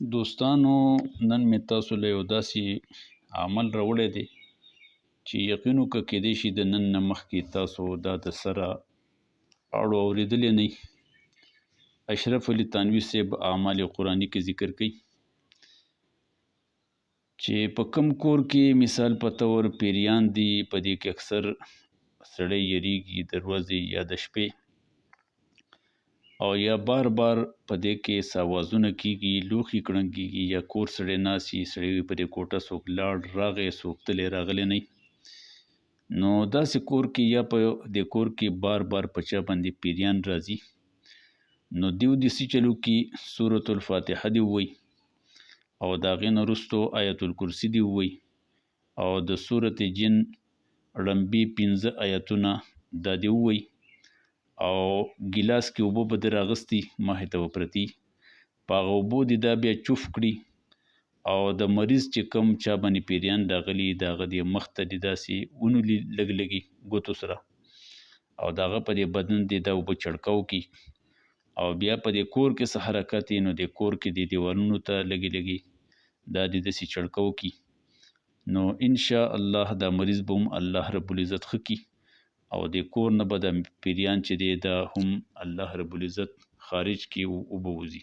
دوستانو نن مې تاسو له یو داسې عمل راوړی دی چې یقین وکړه کیدای شي د نن نه مخکې تاسو دا د سره اړو اورېدلی نه اشرف علي تانوي صاحب اعمال قرآني کې ذکر کوي چې په کم کور کې مثال په طور پیریان دي په دې کې اکثر سړی یریږي د ورځې یا د شپې او یا بار بار په دې کې ساوازونه کیږي لوښي کړنګېږي یا کور سړی ناسي سړی په دې کوټه څوک لاړ راغی څوک تللی راغلی نه نو داسې کور کې یا په دې کور کې بار بار په چا باندې پیریان راځي نو دیو دسي چلو کې سورة الفاتحه دی ووایي او د هغې نه وروستو آیت الکرسي دی ووایي او د سورة جن ړمبې 15 آیتونه دا دی ووایي او ګیلاس کې اوبه به د راغستي مخې ته به پرتي په هغه اوبو دې دا بیا چوف کړي او د مریض چې کوم چا باندې پیریان راغلي د هغه دې مخ ته دې داسې ونولي لږ لږې ګوتو سره او د هغه په دې بدن دې دا اوبه چړکاو کړي او بیا په دې کور کې څه حرکت یې نو دې کور کې دې دیوالونو ته لږې لږې دا دې داسې چړکاو کړي نو انشاءالله دا مریض به هم الله رب العزت ښه کړي او د کور نه به د پیریان چې دی دا هم الله رب العزت خارج کړي او وبوځي